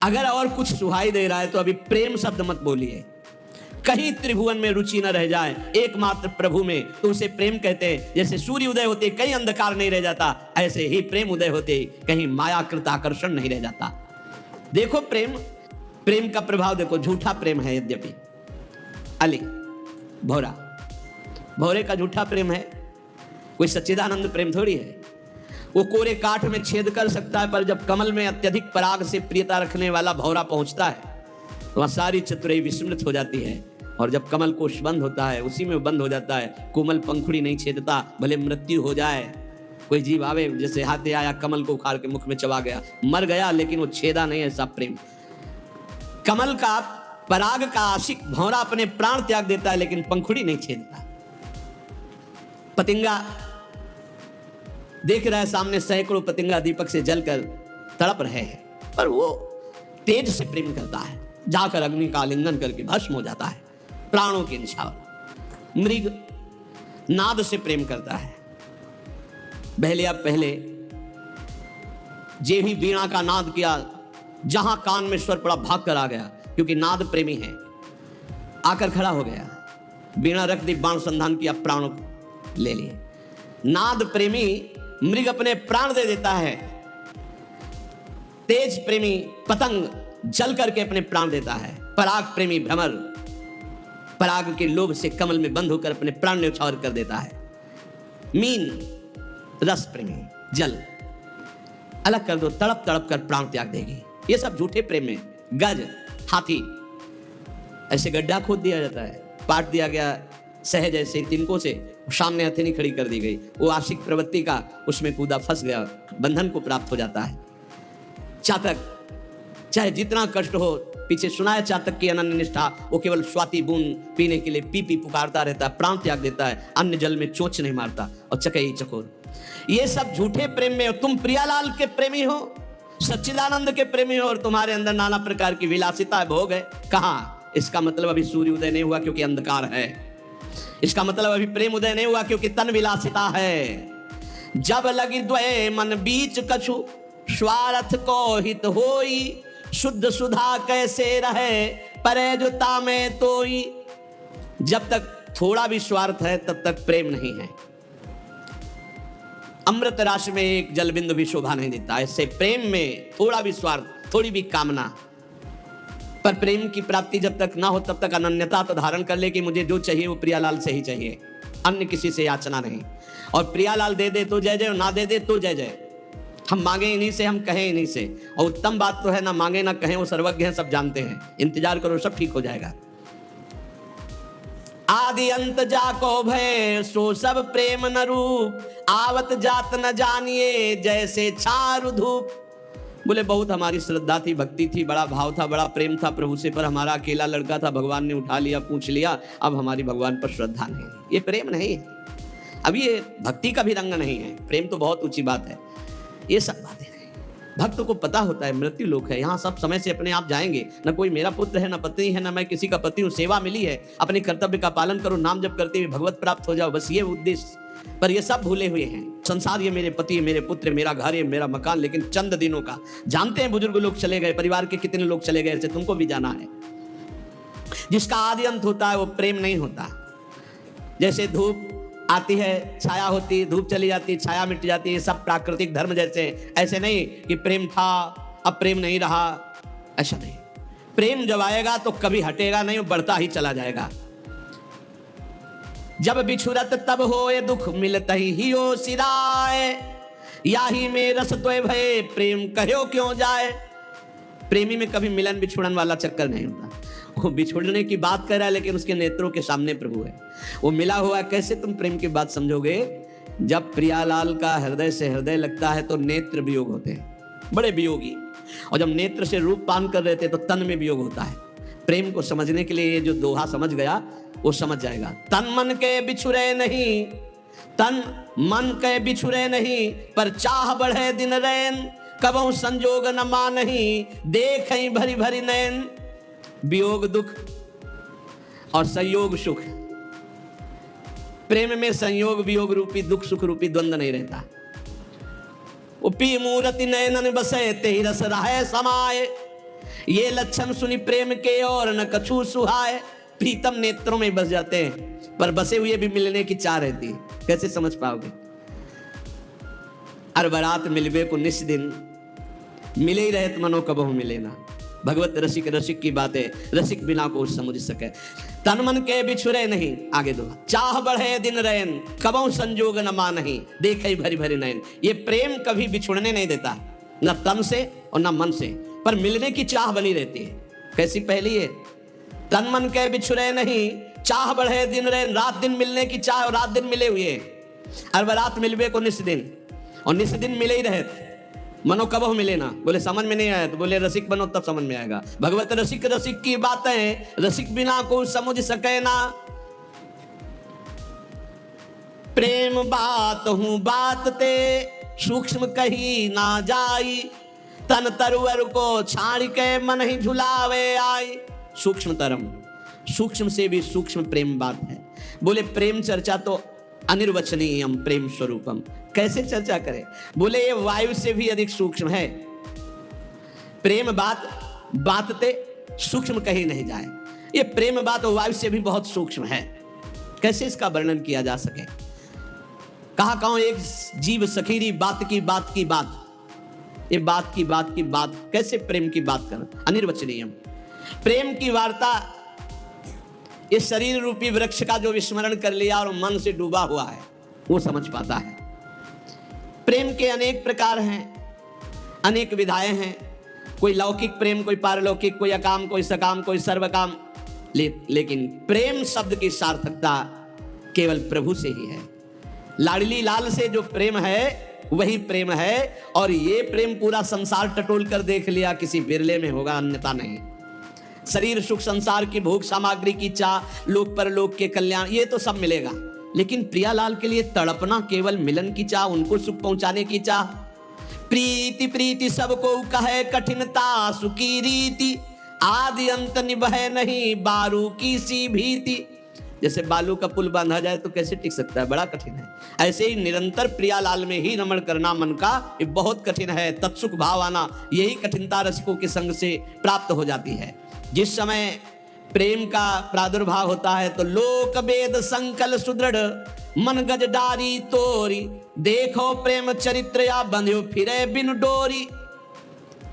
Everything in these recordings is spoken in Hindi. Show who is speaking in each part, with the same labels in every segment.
Speaker 1: अगर और कुछ सुहाई दे रहा है तो अभी प्रेम शब्द मत बोलिए। कहीं त्रिभुवन में रुचि न रह जाए, एकमात्र प्रभु में, तो उसे प्रेम कहते हैं। जैसे सूर्य उदय होते कहीं अंधकार नहीं रह जाता, ऐसे ही प्रेम उदय होते कहीं मायाकृत आकर्षण नहीं रह जाता। देखो प्रेम का प्रभाव देखो। झूठा प्रेम है यद्यपि, अली भौरे का झूठा प्रेम है, कोई सच्चिदानंद प्रेम थोड़ी है। वो कोरे काठ में छेद कर सकता है, पर जब कमल में अत्यधिक पराग से प्रियता रखने वाला भौरा पहुंचता है तो वह सारी चतुराई विस्मृत हो जाती है। और जब कमल कोश बंद होता है, उसी में बंद हो जाता है। कोमल पंखुड़ी नहीं छेदता, भले मृत्यु हो जाए। कोई जीव आवे, जैसे हाथी आया कमल को उखाड़ के मुख में चबा गया, मर गया लेकिन वो छेदा नहीं। ऐसा प्रेम, कमल का पराग का आशिक भौरा अपने प्राण त्याग देता है लेकिन पंखुड़ी नहीं छेदता। पतिंगा देख रहा है सामने सैकड़ों पतिंगा दीपक से जलकर तड़प रहे हैं, पर वो तेज से प्रेम करता है, जाकर अग्नि का आलिंगन करके भस्म हो जाता है प्राणों के निछावर। मृग नाद से प्रेम करता है। पहले जे ही वीणा का नाद किया, जहां कान में स्वर पड़ा भाग कर आ गया, क्योंकि नाद प्रेमी है। आकर खड़ा हो गया, वीणा रख दी, बाण संधान किया, प्राणों ले लिए। नाद प्रेमी मृग अपने प्राण दे देता है। तेज प्रेमी पतंग जल करके अपने प्राण देता है। पराग प्रेमी भ्रमर पराग के लोभ से कमल में बंद होकर अपने प्राण न्यौछावर कर देता है। मीन रस प्रेमी जल अलग कर दो, तड़प तड़प कर प्राण त्याग देगी। ये सब झूठे प्रेम में। गज हाथी, ऐसे गड्ढा खोद दिया जाता है, पाट दिया गया सहज ऐसे तिनकों से, सामने हथेली खड़ी कर दी गई, वो आशिक प्रवृत्ति का उसमें कूदा, फंस गया, बंधन को प्राप्त हो जाता है। चातक, चाहे जितना कष्ट हो, पीछे सुना है चातक की अनन्य निष्ठा, वो केवल स्वाति बूंद पीने के लिए पी पुकारता रहता है, प्राण त्याग देता है, अन्य जल में चोच नहीं मारता और चकई चकोर। ये सब झूठे प्रेम में हो। तुम प्रियालाल के प्रेमी हो, सच्चिदानंद के प्रेमी हो, और तुम्हारे अंदर नाना प्रकार की विलासिता भोग है। कहाँ? इसका मतलब अभी सूर्य उदय नहीं हुआ क्योंकि अंधकार है। इसका मतलब अभी प्रेम उदय नहीं हुआ क्योंकि तन विलासिता है। जब लगी द्वय मन बीच कछु, स्वार्थ को हित होई, शुद्ध सुधा कैसे रहे, परे जुता में तोई। जब तक थोड़ा भी स्वार्थ है तब तक प्रेम नहीं है। अमृत राशि में एक जल बिंदु भी शोभा नहीं देता। ऐसे प्रेम में थोड़ा भी स्वार्थ, थोड़ी भी कामना, पर प्रेम की प्राप्ति जब तक ना हो तब तक अनन्यता तो धारण कर ले कि मुझे जो चाहिए वो प्रियालाल से ही चाहिए, अन्य किसी से याचना नहीं। और प्रियालाल दे दे तो जय जय, ना दे दे तो जय जय। हम मांगे इन्हीं से, हम कहें इन्हीं से। और उत्तम बात तो है ना मांगे ना कहें, वो सर्वज्ञ हैं, सब जानते हैं। इंतजार करो, सब ठीक हो जाएगा। आदि अंत जाको भय, सो सब प्रेम न रूप, आवत जात न जानिए, जैसे चारु धूप। बोले बहुत हमारी श्रद्धा थी, भक्ति थी, बड़ा भाव था, बड़ा प्रेम था प्रभु से, पर हमारा अकेला लड़का था, भगवान ने उठा लिया, पूछ लिया, अब हमारी भगवान पर श्रद्धा नहीं है। ये प्रेम नहीं है। अब ये भक्ति का भी रंग नहीं है। प्रेम तो बहुत ऊंची बात है, ये सब बातें नहीं। भक्त को पता होता है मृत्यु लोक है, यहाँ सब समय से अपने आप जाएंगे। न कोई मेरा पुत्र है, न पत्नी है, न मैं किसी का पति हूँ। सेवा मिली है, अपने कर्तव्य का पालन करो, नाम जप करते हुए भगवत प्राप्त हो जाओ, बस ये उद्देश्य। पर ये सब भूले हुए हैं। संसार ये मेरे पति, मेरे पुत्र, मेरा घर, ये मेरा मकान, लेकिन चंद दिनों का। जानते हैं बुजुर्ग लोग चले गए, परिवार के कितने लोग चले गए, ऐसे तुमको भी जाना है। जिसका आदि अंत होता है वो प्रेम नहीं होता। जैसे धूप आती है, छाया होती, धूप चली जाती, छाया मिट जाती, ये सब प्राकृतिक धर्म जैसे। ऐसे नहीं कि प्रेम था अब प्रेम नहीं रहा, ऐसा नहीं। प्रेम जब आएगा तो कभी हटेगा नहीं, बढ़ता ही चला जाएगा। जब बिछुरत तब होए दुख, मिलत ही हो सिराए, याही में रस तोय भय, प्रेम कहो क्यों जाए। प्रेमी में कभी मिलन बिछुड़न वाला चक्कर नहीं होता। वो बिछुड़ने की बात कर रहा है लेकिन उसके नेत्रों के सामने प्रभु है। वो मिला हुआ, कैसे तुम प्रेम की बात समझोगे? जब प्रियालाल का हृदय से हृदय लगता है तो नेत्र वियोग होते हैं, बड़े वियोगी। और जब नेत्र से रूप पान कर रहे थे तो तन में वियोग होता है। प्रेम को समझने के लिए ये जो दोहा समझ गया वो समझ जाएगा। तन मन के बिछुरे नहीं, तन मन के बिछुरे नहीं, पर चाह बढ़े दिन रैन, कबहु संजोग न मानही, देख भरी भरी नैन। वियोग दुख और संयोग सुख। प्रेम में संयोग वियोग रूपी दुख सुख रूपी द्वंद्व नहीं रहता। उपी मूर्ति नयनन बसे, तेहि रस रहे समाये, ये लक्षण सुनी प्रेम के और न कछु सुहाए, प्रीतम नेत्रों में बस जाते हैं पर बसे हुए भी मिलने की चाह रहती है। कैसे समझ पाओगे? अर बरात मिलबे को निस दिन, मिले ही रहत मनो कबहु मिले ना। भगवत रसिक रसिक की बातें, रसिक बिना को समझ सके। तन मन के बिछुरे नहीं, आगे दो, चाह बढ़े दिन रैन, कबहु संजोग न मानहि, देखे भरी भरी नयन। ये प्रेम कभी बिछुड़ने नहीं देता, न तन से और न मन से, पर मिलने की चाह बनी रहती है। कैसी पहली है? तन मन के बिछुरे नहीं, चाह बढ़े दिन रैन, रात दिन मिलने की चाह और रात दिन मिले हुए। अर रात मिलबे को निस दिन, और निस दिन मिले ही रहे, मनो कबहु मिले ना। बोले समझ में नहीं आया तो बोले रसिक बनो तब समझ में आएगा। भगवत रसिक रसिक की बातें, रसिक बिना को समझ सके ना। प्रेम बात हूं बात ते, सूक्ष्म कही ना जाई, तन तरुवर को छाड़ के मन ही झुलावे आई। सूक्ष्म तरम, सूक्ष्म से भी सूक्ष्म प्रेम बात है। बोले प्रेम चर्चा तो अनिर्वचनीयम प्रेम स्वरूपम, कैसे चर्चा करें? बोले ये वायु से भी अधिक सूक्ष्म है। प्रेम बात बातते सूक्ष्म कहीं नहीं जाए, ये प्रेम बात वायु से भी बहुत सूक्ष्म है। कैसे इसका वर्णन किया जा सके? कहा कहूं एक जीव सखीरी बात की बात की बात, ये बात की बात की बात कैसे प्रेम की बात कर? अनिर्वचनीयम प्रेम की वार्ता, इस शरीर रूपी वृक्ष का जो विस्मरण कर लिया और मन से डूबा हुआ है वो समझ पाता है। प्रेम के अनेक प्रकार हैं, अनेक विधाएं हैं। कोई लौकिक प्रेम, कोई पारलौकिक, कोई अकाम, कोई सकाम, कोई सर्वकाम। लेकिन प्रेम शब्द की सार्थकता केवल प्रभु से ही है। लाडली लाल से जो प्रेम है वही प्रेम है, और ये प्रेम पूरा संसार टटोल कर देख लिया, किसी बिरले में होगा, अन्यथा नहीं। शरीर सुख, संसार की भोग सामग्री की चाह, लोक परलोक के कल्याण, ये तो सब मिलेगा। लेकिन प्रियालाल के लिए तड़पना केवल मिलन की चाह, उनको सुख पहुंचाने की चाह। प्रीति प्रीति सबको कहे, कठिनता सुखी रीति, आदि अंत निभय नहीं बारू की सी भीति। जैसे बालू का पुल बांधा जाए तो कैसे टिक सकता है, बड़ा कठिन है। ऐसे ही निरंतर प्रियालाल में ही रमण करना मन का, ये बहुत कठिन है। तत्सुख भाव आना, यही कठिनता रसिकों के संग से प्राप्त हो जाती है। जिस समय प्रेम का प्रादुर्भाव होता है तो लोक वेद संकल सुदृढ़, मन गज डारी तोरी, देखो प्रेम चरित्र या बंध्यो फिरे बिन डोरी।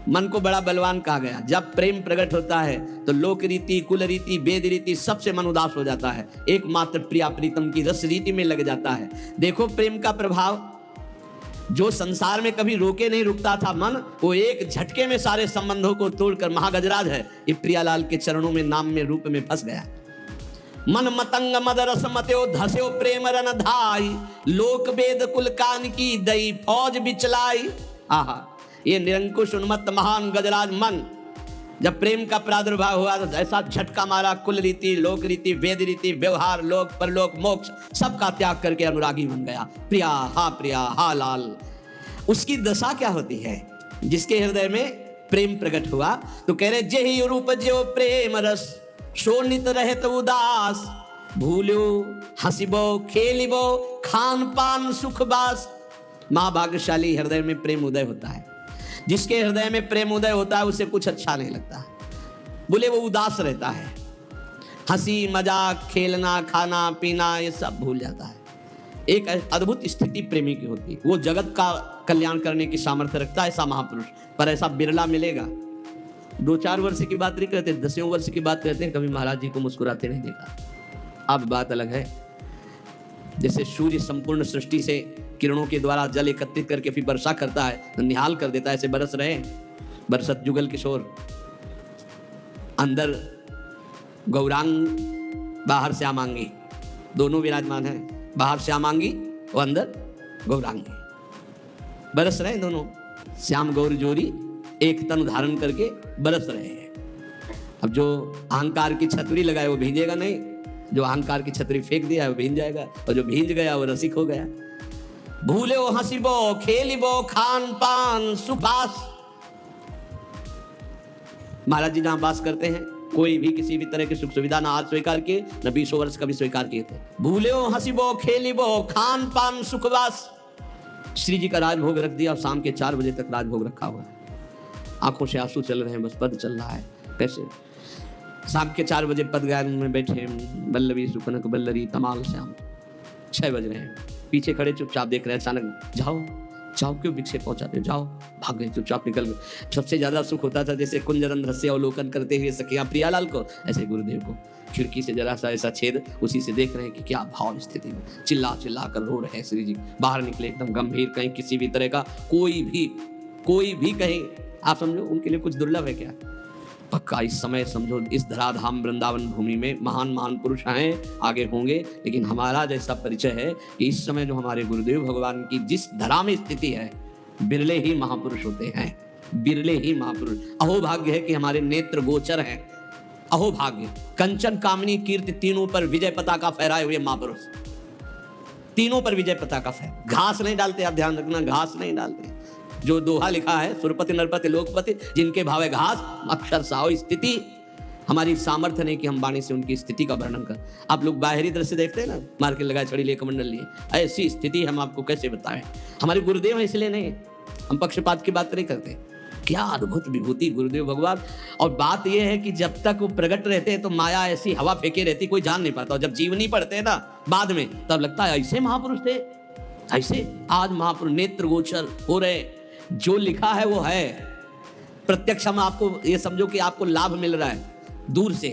Speaker 1: मन को बड़ा बलवान कहा गया। जब प्रेम प्रकट होता है तो लोक रीति, कुल रीति, वेद रीति सबसे मन उदास हो जाता है, एकमात्र प्रिया प्रीतम की रस रीति में लग जाता है। देखो प्रेम का प्रभाव, जो संसार में कभी रोके नहीं रुकता था मन, वो एक झटके में सारे संबंधों को तोड़कर महागजराज है, ये प्रियालाल के चरणों में, नाम में, रूप में फंस गया। मन मतंग मद रस मत्यो धस्यो प्रेम रन धाई, लोक वेद कुल कान की दई फौज बिचलाई। आहा, ये निरंकुश उन्मत्त महान गजराज मन, जब प्रेम का प्रादुर्भाव हुआ तो ऐसा झटका मारा, कुल रीति, लोक रीति, वेद रीति, व्यवहार, लोक परलोक, मोक्ष सबका त्याग करके अनुरागी बन गया। प्रिया हा लाल। उसकी दशा क्या होती है? जिसके हृदय में प्रेम प्रकट हुआ तो कह रहे, जेहि रूप जो प्रेम रस, शोनित रहत उदास, भूलो हंसिबो खेलिबो खान पान सुख बास। महाभाग्यशाली हृदय में प्रेम उदय होता है। जिसके हृदय में प्रेम उदय होता है उसे कुछ अच्छा नहीं लगता, बोले वो उदास रहता है। हंसी मजाक, खेलना, खाना पीना, ये सब भूल जाता है। एक अद्भुत स्थिति प्रेमी की होती है। वो जगत का कल्याण करने की सामर्थ्य रखता है, ऐसा महापुरुष, पर ऐसा बिरला मिलेगा। 2-4 वर्ष की बात नहीं करते, 10 वर्ष की बात करते हैं। कभी महाराज जी को मुस्कुराते नहीं देखा। अब बात अलग है। जैसे सूर्य संपूर्ण सृष्टि से किरणों के द्वारा जल एकत्रित करके फिर वर्षा करता है, तो निहाल कर देता है, ऐसे बरस रहे। बरसत जुगल किशोर, अंदर गौरांग, बाहर श्यामांगी, दोनों विराजमान हैं। बाहर श्यामांगी और अंदर गौरांगी, बरस रहे दोनों। श्याम गौर जोड़ी एक तन धारण करके बरस रहे हैं। अब जो अहंकार की छतरी लगाए वो भींजेगा नहीं, जो अहंकार की छतरी फेंक दिया है वो भींज जाएगा, और जो भींज गया वो रसिक हो गया। भूलो हंसिबो खेलिबो खान पान सुबास। महाराज जी जहां बास करते हैं कोई भी किसी भी तरह की सुख सुविधा ना आज स्वीकार किए, न 20 वर्ष कभी स्वीकार किए थे। भूलो हंसिबो खेलिबो खान पान सुखवास। श्री जी का राजभोग रख दिया और शाम के 4 बजे तक राजभोग रखा हुआ है। आंखों से आंसू चल रहे हैं, बस पद चल रहा है। कैसे? शाम के 4 बजे पद गायन में बैठे, बल्लवी सुकनक बल्लरी तमाल श्याम, 6 बज रहे हैं, पीछे खड़े चुपचाप देख रहे हैं। अचानक जाओ जाओ, क्यों विक्षेप पहुंचाते हो, जाओ, भाग गए, चुपचाप निकल गए। सबसे ज्यादा सुख होता था जैसे कुंजरंध्र से अवलोकन करते हुए सखियां प्रियालाल को, ऐसे गुरुदेव को खिड़की से जरा सा ऐसा छेद, उसी से देख रहे हैं कि क्या भाव स्थिति में, चिल्ला चिल्ला कर रो रहे हैं श्री जी। बाहर निकले एकदम गंभीर, कहीं किसी भी तरह का कोई भी कहीं, आप समझो उनके लिए कुछ दुर्लभ है क्या? पक्का इस समय समझो इस धराधाम वृंदावन भूमि में महान महान पुरुष आए, आगे होंगे, लेकिन हमारा जैसा परिचय है कि इस समय जो हमारे गुरुदेव भगवान की जिस धरा में स्थिति है, बिरले ही महापुरुष होते हैं, बिरले ही महापुरुष। अहो भाग्य है कि हमारे नेत्र गोचर हैं, अहो भाग्य। कंचन कामनी कीर्ति तीनों पर विजय पताका फहराए हुए महापुरुष, तीनों पर विजय पताका फहराए। घास नहीं डालते, आप ध्यान रखना, घास नहीं डालते। जो दोहा लिखा है, सुरपति नरपति लोकपति जिनके भावे घास, अक्षर साओ स्थिति। हमारी सामर्थ्य नहीं कि हम वाणी से उनकी स्थिति का वर्णन कर। आप लोग बाहरी दृश्य देखते हैं ना, मार के लगाए छड़ी लिए कमंडल लिए, ऐसी स्थिति हम आपको कैसे बताएं। हमारे गुरुदेव हैं इसलिए नहीं, हम पक्षपात की बात नहीं करते। क्या अद्भुत विभूति गुरुदेव भगवान। और बात यह है कि जब तक वो प्रकट रहते हैं तो माया ऐसी हवा फेंके रहती, कोई जान नहीं पाता। और जब जीवनी पढ़ते हैं ना बाद में, तब लगता है ऐसे महापुरुष थे, ऐसे आज महापुरुष नेत्र गोचर हो रहे। जो लिखा है वो है, प्रत्यक्ष हम आपको ये समझो कि आपको लाभ मिल रहा है दूर से।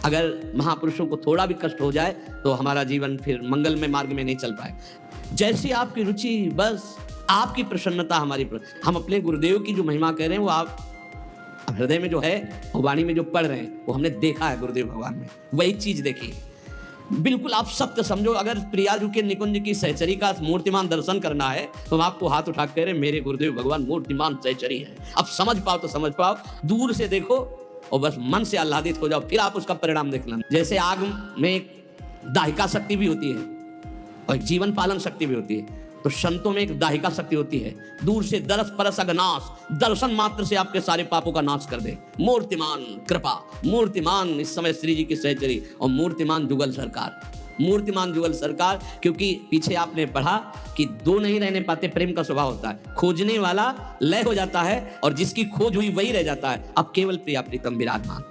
Speaker 1: अगर महापुरुषों को थोड़ा भी कष्ट हो जाए तो हमारा जीवन फिर मंगलमय मार्ग में नहीं चल पाए। जैसी आपकी रुचि, बस आपकी प्रसन्नता हमारी हम अपने गुरुदेव की जो महिमा कह रहे हैं वो आप हृदय में जो है, वाणी में जो पढ़ रहे हैं, वो हमने देखा है गुरुदेव भगवान में, वही चीज देखी। बिल्कुल आप सत्य समझो। अगर प्रियाजू के निकुंज की सहचरी का मूर्तिमान दर्शन करना है तो हम आपको हाथ उठा कर मेरे गुरुदेव भगवान मूर्तिमान सहचरी है। अब समझ पाओ तो समझ पाओ, दूर से देखो और बस मन से आह्लादित हो जाओ, फिर आप उसका परिणाम देखना। जैसे आग में एक दाहिका शक्ति भी होती है और जीवन पालन शक्ति भी होती है, तो संतों में एक दाहिका शक्ति होती है, दूर से दरस परस अगनाश, दर्शन मात्र से आपके सारे पापों का नाश कर दे। मूर्तिमान कृपा, मूर्तिमान इस समय श्री जी की सहचरी, और मूर्तिमान जुगल सरकार, मूर्तिमान जुगल सरकार। क्योंकि पीछे आपने पढ़ा कि दो नहीं रहने पाते, प्रेम का स्वभाव होता है, खोजने वाला लय हो जाता है और जिसकी खोज हुई वही रह जाता है। अब केवल प्रिया प्रीतम विराजमान,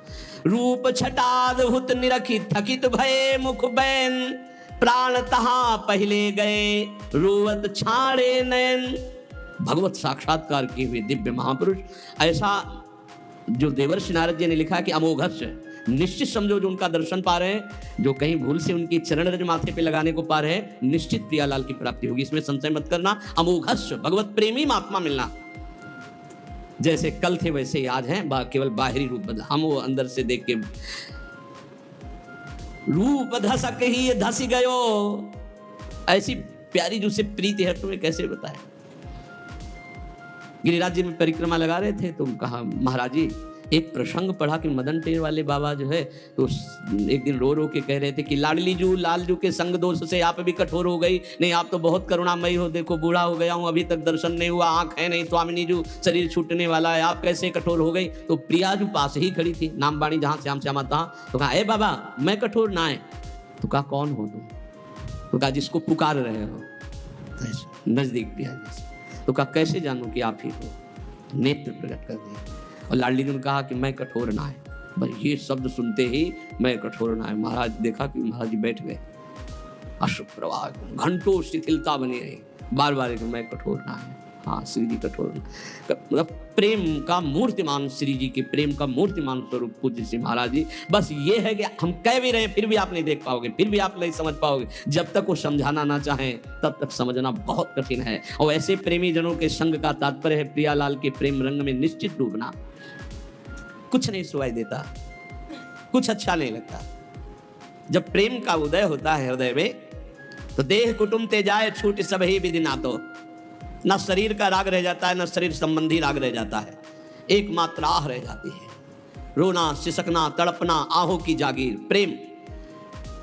Speaker 1: रूप छटादहुत निरखी थकित भये मुख बैन, प्राण तहां पहले गए रोवत छाड़े नयन। भगवत साक्षात्कार किए हुए दिव्य महापुरुष। ऐसा जो देवर्षि नारद जी ने लिखा कि अमोघस्य, निश्चित समझो जो उनका दर्शन पा रहे हैं, जो कहीं भूल से उनकी चरण रज माथे पे लगाने को पा रहे हैं, निश्चित प्रियालाल की प्राप्ति होगी, इसमें संशय मत करना। अमोघस्य, भगवत प्रेमी महात्मा मिलना। जैसे कल थे वैसे ही आज हैं, केवल बाहरी रूप बदला। हम वो अंदर से देख के रूप धसक ही धस गयो, ऐसी प्यारी जो से प्रीति है तुम्हें कैसे बताए। गिरिराज जी में परिक्रमा लगा रहे थे तो कहा महाराज जी, एक प्रसंग पढ़ा कि मदन टेर वाले बाबा जो है तो एक दिन रो रो के कह रहे थे कि लाडली जू लालजू के संग दोष से आप भी कठोर हो गई, नहीं आप तो बहुत करुणामयी हो, देखो बूढ़ा हो गया हूँ, अभी तक दर्शन नहीं हुआ, आंख है नहीं, स्वामिनी जू शरीर छूटने वाला है, आप कैसे कठोर हो गई। तो प्रिया जो पास ही खड़ी थी, नाम बाणी जहाँ श्याम श्यामा था, तो कहा ए बाबा मैं कठोर ना है। तो कहा कौन हो तुम? तो कहा जिसको पुकार रहे हो, नजदीक प्रिया जी। तो कहा कैसे जानूं कि आप ही हो? नेत्र प्रकट कर दिए और लाडली ने कहा कि मैं कठोर ना है। बस ये शब्द सुनते ही मैं कठोर ना है, महाराज देखा कि महाराज जी बैठ गए, अश्रु प्रवाह, घंटों शिथिलता बनी रही, बार बार मैं कठोर ना है। हाँ श्री जी कठोर, मतलब प्रेम का मूर्तिमान, श्री जी के प्रेम का मूर्तिमान स्वरूप पूज्य श्री महाराज जी। बस ये है कि हम कह भी रहे हैं फिर भी आप नहीं देख पाओगे, फिर भी आप नहीं समझ पाओगे। जब तक वो समझाना ना चाहें तब तक समझना बहुत कठिन है। और ऐसे प्रेमी जनों के संग का तात्पर्य है प्रियालाल के प्रेम रंग में निश्चित डूबना। कुछ नहीं सुनाई देता, कुछ अच्छा नहीं लगता। जब प्रेम का उदय होता है हृदय में तो देह कुटुंब ते जाए छूट सब ही विधि ना, तो न शरीर का राग रह जाता है, न शरीर संबंधी राग रह जाता है, एकमात्र आह रह जाती है। रोना, सिसकना, तड़पना, आहों की जागीर, प्रेम।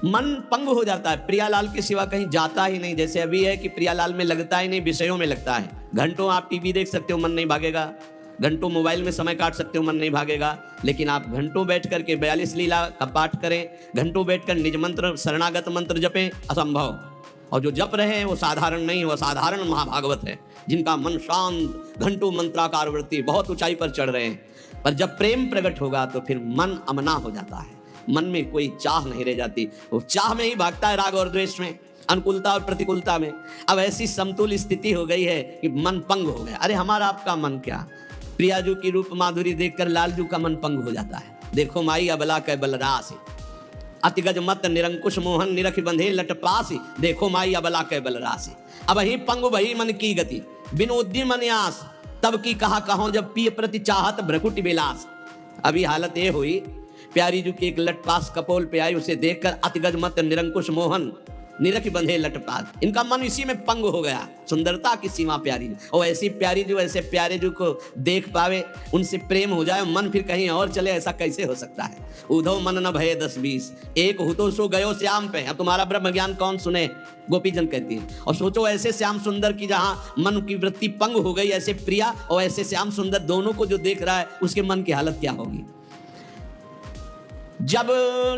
Speaker 1: मन पंग हो जाता है, प्रियालाल के सिवा कहीं जाता ही नहीं। जैसे अभी है कि प्रियालाल में लगता ही नहीं, विषयों में लगता है। घंटों आप टीवी देख सकते हो, मन नहीं भागेगा, घंटों मोबाइल में समय काट सकते हो, मन नहीं भागेगा, लेकिन आप घंटों बैठ करके 42 लीला का पाठ करें, घंटों बैठकर निज मंत्र शरणागत मंत्र जपें, असंभव। और जो जप रहे हैं वो साधारण नहीं, वो साधारण महाभागवत है, जिनका मन शांत, घंटों मंत्राकार वृत्ति, बहुत ऊंचाई पर चढ़ रहे हैं। पर जब प्रेम प्रकट होगा तो फिर मन अमना हो जाता है, मन में कोई चाह नहीं रह जाती, वो चाह में ही भागता है, राग और द्वेष में, अनुकूलता और प्रतिकूलता में। अब ऐसी समतुल स्थिति हो गई है कि मन पंग हो गया। अरे हमारा आपका मन क्या, प्रियाजू की रूप माधुरी देखकर लालजू का मन पंग हो जाता है। देखो माई अबला कै बलरासी, अतिगज मत निरंकुश मोहन निरख बंधे लटपासी, देखो माई अबला कै बलरासी। अब ही पंग भई मन की गति, बिन उद्यम न्यास, तब की कहा कहो जब पिय प्रति चाहत भ्रकुटि विलास। अभी हालत ये हुई, प्यारी जी की एक लटपास कपोल पे आई, उसे देखकर अतिगज मत निरंकुश मोहन निरख बंधे लटपास, इनका मन इसी में पंग हो गया। सुंदरता की सीमा प्यारी जी, और ऐसी प्यारी जो ऐसे प्यारे जो को देख पावे, उनसे प्रेम हो जाए, मन फिर कहीं और चले, ऐसा कैसे हो सकता है। उधो मन न भये 10-20, एक हो तो सो गयो श्याम पे। अब तुम्हारा ब्रह्म ज्ञान कौन सुने, गोपीजन कहती है। और सोचो ऐसे श्याम सुंदर की जहां मन की वृत्ति पंग हो गई, ऐसे प्रिया और ऐसे श्याम सुंदर दोनों को जो देख रहा है, उसके मन की हालत क्या होगी। जब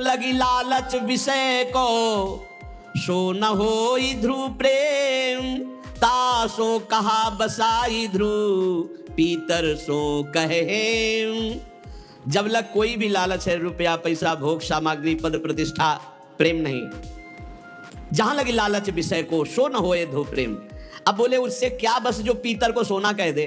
Speaker 1: लगी लालच विषय को, सो न होई ध्रुव प्रेम, तासो कहा बसाई ध्रुव, पीतर सो कहे। जब लग कोई भी लालच है, रुपया पैसा भोग सामग्री पद प्रतिष्ठा, प्रेम नहीं। जहां लगी लालच विषय को, सो न होए ध्रुव प्रेम। अब बोले उससे क्या बस जो पीतर को सोना कह दे,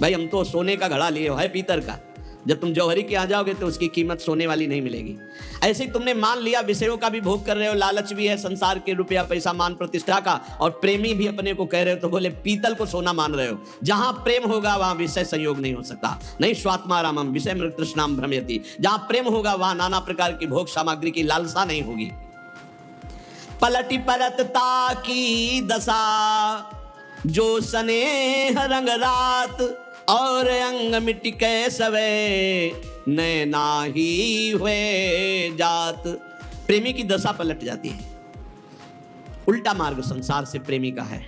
Speaker 1: भाई हम तो सोने का घड़ा लिए है पीतर का, जब तुम जौहरी के आ जाओगे तो उसकी कीमत सोने वाली नहीं मिलेगी। ऐसे ही तुमने मान लिया विषयों का भी भोग कर रहे हो, लालच भी है संसार के, रुपया पैसा मान प्रतिष्ठा का, और प्रेमी भी अपने को कह रहे हो, तो बोले पीतल को सोना मान रहे हो। जहां प्रेम होगा वहां विषय संयोग नहीं हो सकता। नहीं स्वात्मारामम विषय मृत तृष्णाम भ्रमयति, जहां प्रेम होगा वहां नाना प्रकार की भोग सामग्री की लालसा नहीं होगी। पलटी परतता की दशा, जो स्नेह रंग रात, और अंग मिट के सवे, नैना ही हुए जात। प्रेमी की दशा पलट जाती है। उल्टा मार्ग संसार से प्रेमी का है।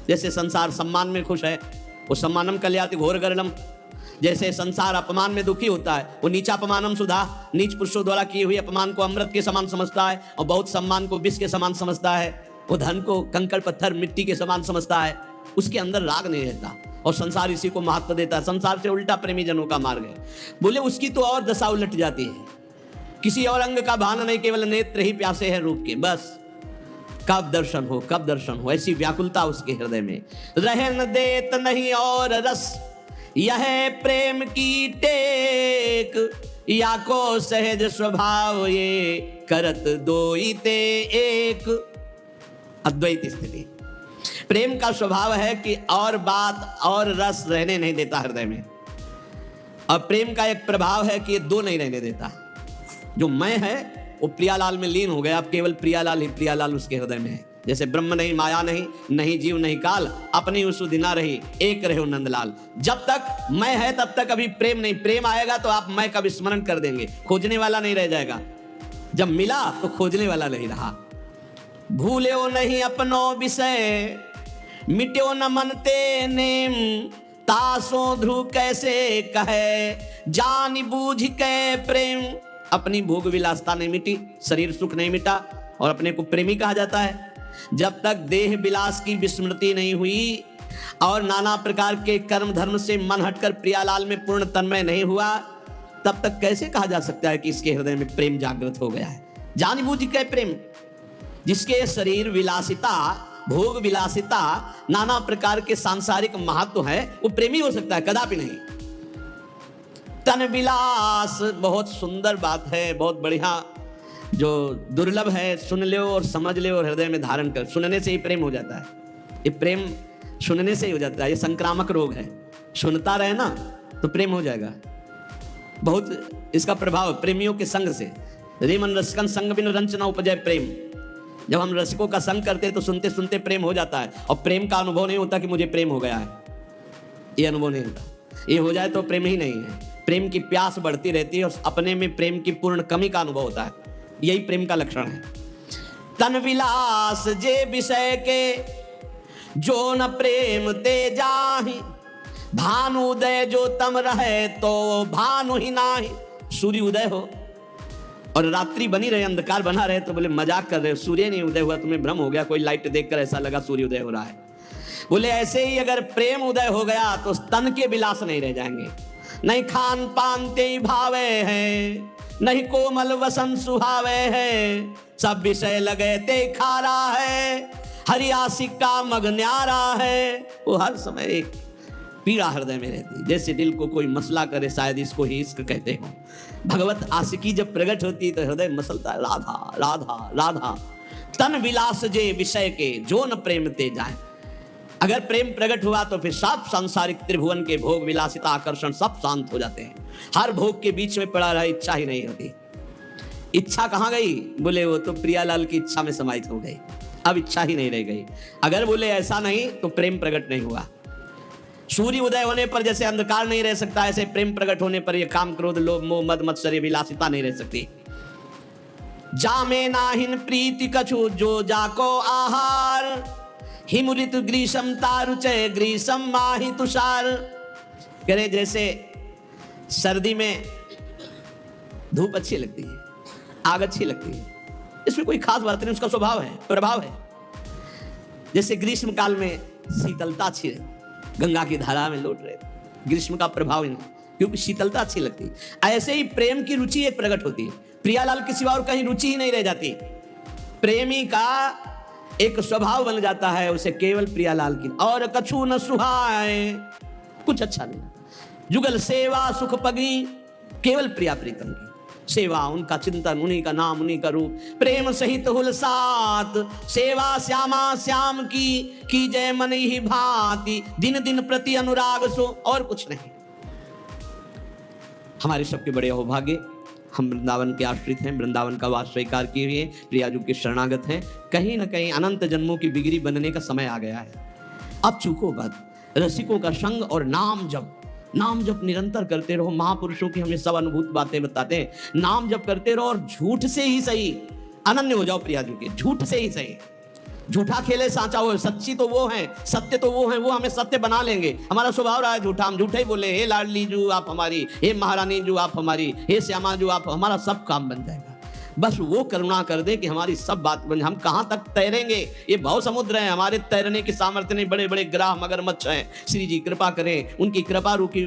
Speaker 1: जैसे संसार सम्मान में खुश है, वो सम्मानम कल्याति घोर गर्णम। जैसे संसार अपमान में दुखी होता है, वो नीचा अपमानम सुधा, नीच पुरुषों द्वारा किए हुए अपमान को अमृत के समान समझता है, और बहुत सम्मान को विष के समान समझता है। वो धन को कंकड़ पत्थर मिट्टी के समान समझता है, उसके अंदर राग नहीं रहता, और संसार इसी को महत्व देता है। संसार से उल्टा प्रेमी जनों का मार्ग है। बोले उसकी तो और दशा उलट जाती है, किसी और अंग का भान नहीं, केवल नेत्र ही प्यासे हैं रूप के, बस कब दर्शन हो, कब दर्शन हो, ऐसी व्याकुलता उसके हृदय में। रहन देत नहीं और रस, यह प्रेम की टेक, या को सहज स्वभाव ये, करत दोई ते एक। अद्वैत स्थिति। प्रेम का स्वभाव है कि और बात और रस रहने नहीं देता हृदय में, और प्रेम का एक प्रभाव है कि ये दो नहीं रहने देता। जो मैं है वो प्रियालाल में लीन हो गया, अब केवल प्रियालाल ही प्रियालाल उसके हृदय में है। जैसे ब्रह्म नहीं, माया नहीं, नहीं जीव नहीं काल, अपनी उसुदिना रही, एक रहे नंदलाल। जब तक मैं है तब तक अभी प्रेम नहीं। प्रेम आएगा तो आप मैं का विस्मरण कर देंगे, खोजने वाला नहीं रह जाएगा। जब मिला तो खोजने वाला नहीं रहा। भूल्यो नहीं अपनो विषय, मिट्यो न मनते नेम, तासो ध्रुव कैसे कहे, जान बूझ के प्रेम। अपनी भोग विलासता नहीं मिटी, शरीर सुख नहीं मिटा, और अपने को प्रेमी कहा जाता है। जब तक देह विलास की विस्मृति नहीं हुई और नाना प्रकार के कर्म धर्म से मन हटकर प्रियालाल में पूर्ण तन्मय नहीं हुआ, तब तक कैसे कहा जा सकता है कि इसके हृदय में प्रेम जागृत हो गया है। जान बूझ के प्रेम। जिसके शरीर विलासिता, भोग विलासिता, नाना प्रकार के सांसारिक महत्व है, वो प्रेमी हो सकता है, कदापि नहीं। तन विलास बहुत सुंदर बात है, बहुत बढ़िया, जो दुर्लभ है। सुन लो और समझ लो और हृदय में धारण कर। सुनने से ही प्रेम हो जाता है। ये प्रेम सुनने से ही हो जाता है। ये संक्रामक रोग है, सुनता रहे ना तो प्रेम हो जाएगा। बहुत इसका प्रभाव प्रेमियों के संग से। रिमन रसकन संग बिन रंचना उपजय प्रेम। जब हम रसिकों का संग करते हैं तो सुनते सुनते प्रेम हो जाता है, और प्रेम का अनुभव नहीं होता कि मुझे प्रेम हो गया है, ये अनुभव नहीं होता। ये हो जाए तो प्रेम ही नहीं है। प्रेम की प्यास बढ़ती रहती है और अपने में प्रेम की पूर्ण कमी का अनुभव होता है। यही प्रेम का लक्षण है। तन विलास जे विषय के, जो न प्रेम ते जाहि, भानु उदय जो तम रहे तो भानु ही नाही। सूर्य उदय हो और रात्रि बनी रहे, अंधकार बना रहे, तो बोले मजाक कर रहे हो, सूर्य नहीं उदय हुआ, तुम्हें भ्रम हो गया, कोई लाइट देखकर ऐसा लगा सूर्य उदय हो रहा है। बोले ऐसे ही अगर प्रेम उदय हो गया तो तन के विलास नहीं रह जाएंगे, नहीं खान पान ते भावे है, नहीं कोमल वसन सुहावे है, सब विषय लगे ते खारा है, हरियासिक का मग न्यारा है। वो हर समय एक पीड़ा हृदय में रहती, जैसे दिल को कोई मसला करे, शायद इसको ही इश्क कहते हो। भगवत आशिकी जब प्रकट होती तो हृदय मसलता है, राधा राधा राधा। तन विलास जे विषय के जो न प्रेम ते जाए। अगर प्रेम प्रकट हुआ तो फिर सब सांसारिक त्रिभुवन के भोग विलासिता आकर्षण सब शांत हो जाते हैं। हर भोग के बीच में पड़ा रहा, इच्छा ही नहीं होती। इच्छा कहाँ गई? बोले वो तो प्रियालाल की इच्छा में समाहित हो गई, अब इच्छा ही नहीं रह गई। अगर बोले ऐसा नहीं तो प्रेम प्रकट नहीं हुआ। सूर्य उदय होने पर जैसे अंधकार नहीं रह सकता, ऐसे प्रेम प्रकट होने पर यह काम क्रोध लोभ मोह मद मत्सर्य विलासिता नहीं रह सकती। जामे नाहिन प्रीति कछु जो जाको आहार, हिम ऋतु ग्रीष्म तारुचय ग्रीष्म माहि तुषार। कह रहे जैसे सर्दी में धूप अच्छी लगती है, आग अच्छी लगती है, इसमें कोई खास बात नहीं, उसका स्वभाव है, प्रभाव है। जैसे ग्रीष्म काल में शीतलता अच्छी है, गंगा की धारा में लौट रहे, ग्रीष्म का प्रभाव नहीं, क्योंकि शीतलता अच्छी लगती है। ऐसे ही प्रेम की रुचि एक प्रकट होती है, प्रियालाल के सिवा और कहीं रुचि ही नहीं रह जाती। प्रेमी का एक स्वभाव बन जाता है, उसे केवल प्रियालाल की और कछु न सुहाए, कुछ अच्छा नहीं। जुगल सेवा सुख पगी, केवल प्रिया प्रीतम की सेवा, उनका चिंतन, उन्हीं का नाम, उन्हीं का रूप, प्रेम सहित हुलसात, सेवा श्यामा श्याम की जय मन ही भांति, दिन दिन प्रति अनुराग सो, और कुछ नहीं। हमारे सबके बड़े अहोभाग्य, हम वृंदावन के आश्रित हैं, वृंदावन का वास स्वीकार किए हुए प्रियाजू के शरणागत हैं। कहीं न कहीं अनंत जन्मों की बिगड़ी बनने का समय आ गया है। अब चूको मत, रसिकों का संग और नाम जप निरंतर करते रहो। महापुरुषों की हमें सब अनुभूत बातें बताते हैं। नाम जप करते रहो और झूठ से ही सही अनन्य हो जाओ प्रियाजू के, झूठ से ही सही। झूठा खेले सांचा हो, सच्ची तो वो है, सत्य तो वो है, वो हमें सत्य बना लेंगे। हमारा स्वभाव रहा है झूठा, हम झूठे ही बोले, हे लाडली जू आप हमारी, हे महारानी जू आप हमारी, हे श्यामा जू आप, हमारा सब काम बन जाएगा। बस वो करुणा कर दे कि हमारी सब बात बन। हम कहाँ तक तैरेंगे? ये भव समुद्र है, हमारे तैरने की सामर्थ्य नहीं। बड़े बड़े ग्राह मगरमच्छ हैं। श्री जी कृपा करें, उनकी कृपा रूपी